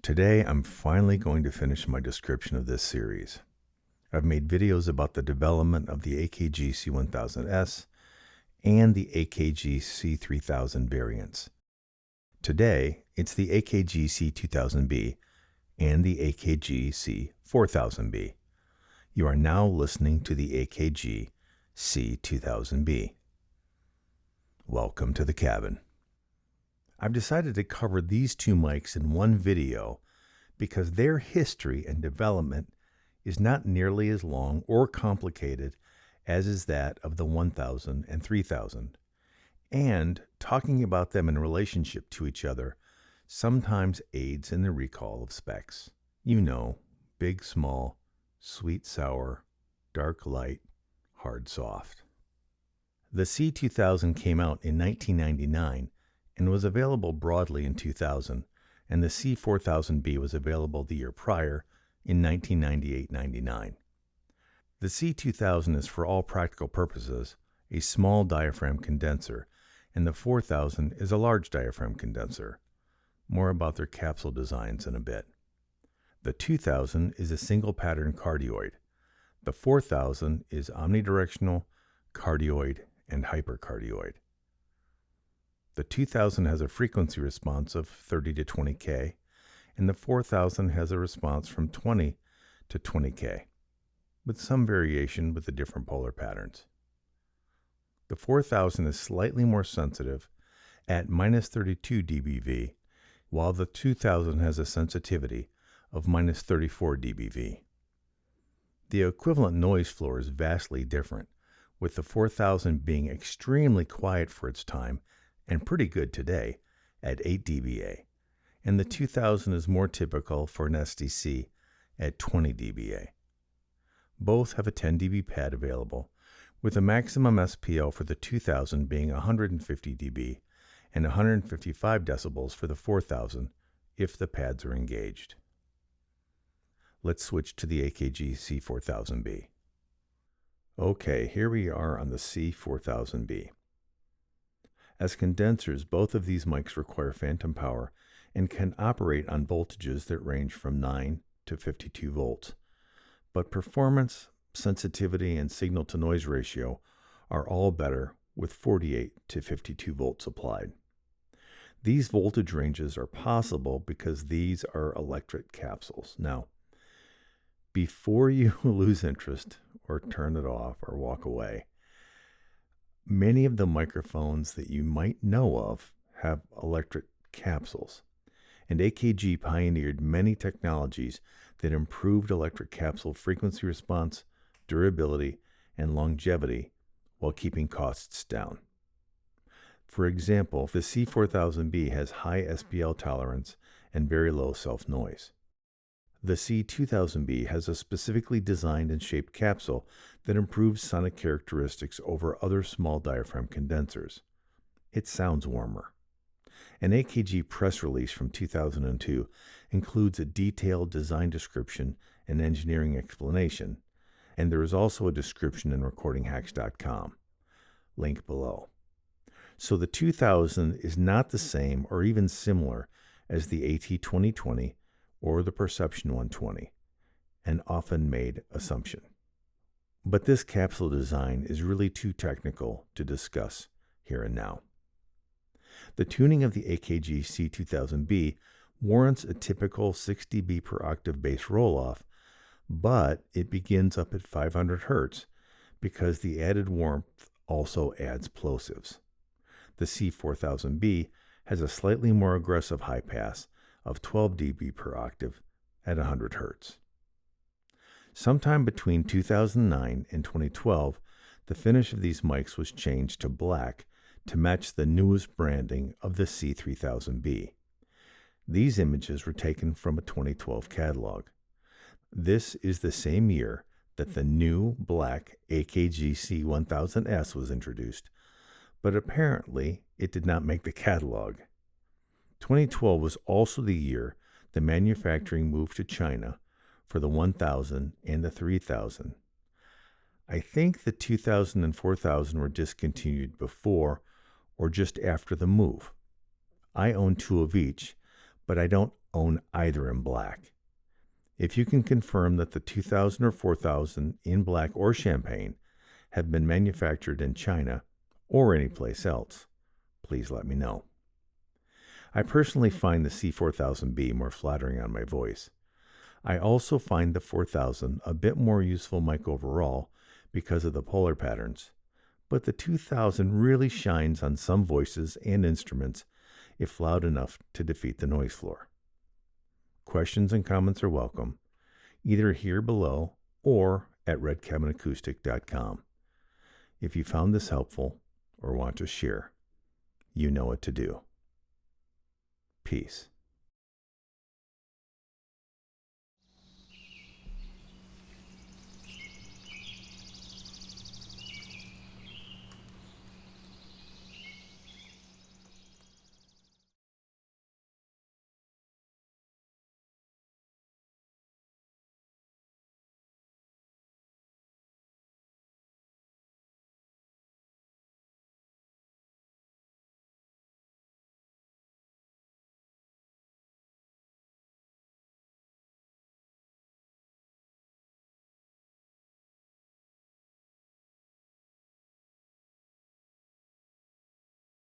Today, I'm finally going to finish my description of this series. I've made videos about the development of the AKG C1000S and the AKG C3000 variants. Today, it's the AKG C2000B and the AKG C4000B. You are now listening to the AKG C2000B. Welcome to the cabin. I've decided to cover these two mics in one video because their history and development is not nearly as long or complicated as is that of the 1000 and 3000. And talking about them in relationship to each other sometimes aids in the recall of specs. You know, big, small, sweet, sour, dark, light, hard, soft. The C2000 came out in 1999 and was available broadly in 2000, and the C4000B was available the year prior in 1998-99. The C2000 is, for all practical purposes, a small diaphragm condenser, and the 4000 is a large diaphragm condenser. More about their capsule designs in a bit. The 2000 is a single pattern cardioid. The 4000 is omnidirectional, cardioid, and hypercardioid. The 2000 has a frequency response of 30 to 20K, and the 4000 has a response from 20 to 20K, with some variation with the different polar patterns. The 4000 is slightly more sensitive at minus 32 dBV, while the 2000 has a sensitivity of minus 34 dBV. The equivalent noise floor is vastly different, with the 4000 being extremely quiet for its time and pretty good today at 8 dBA, and the 2000 is more typical for an SDC at 20 dBA. Both have a 10 dB pad available, with a maximum SPL for the 2000 being 150 dB and 155 decibels for the 4000 if the pads are engaged. Let's switch to the AKG C4000B. Okay, here we are on the C4000B. As condensers, both of these mics require phantom power and can operate on voltages that range from 9 to 52 volts. But performance, sensitivity, and signal-to-noise ratio are all better with 48 to 52 volts applied. These voltage ranges are possible because these are electric capsules. Now, before you lose interest or turn it off or walk away, many of the microphones that you might know of have electric capsules, and AKG pioneered many technologies that improved electric capsule frequency response, durability, and longevity while keeping costs down. For example, the C4000B has high SPL tolerance and very low self-noise. The C2000B has a specifically designed and shaped capsule that improves sonic characteristics over other small diaphragm condensers. It sounds warmer. An AKG press release from 2002 includes a detailed design description and engineering explanation, and there is also a description in recordinghacks.com. Link below. So the 2000 is not the same or even similar as the AT2020 or the Perception 120, an often made assumption. But this capsule design is really too technical to discuss here and now. The tuning of the AKG C2000B warrants a typical 6 dB per octave bass roll-off, but it begins up at 500 Hz because the added warmth also adds plosives. The C4000B has a slightly more aggressive high pass of 12 dB per octave at 100 Hz. Sometime between 2009 and 2012, the finish of these mics was changed to black to match the newest branding of the C3000B. These images were taken from a 2012 catalog. This is the same year that the new black AKG C1000S was introduced, but apparently it did not make the catalog. 2012 was also the year the manufacturing moved to China for the 1000 and the 3000. I think the 2000 and 4000 were discontinued before or just after the move. I own two of each, but I don't own either in black. If you can confirm that the 2000 or 4000 in black or champagne have been manufactured in China or anyplace else, please let me know. I personally find the C4000B more flattering on my voice. I also find the 4000 a bit more useful mic overall because of the polar patterns, but the 2000 really shines on some voices and instruments if loud enough to defeat the noise floor. Questions and comments are welcome, either here below or at redcabinacoustic.com. If you found this helpful or want to share, you know what to do. Peace.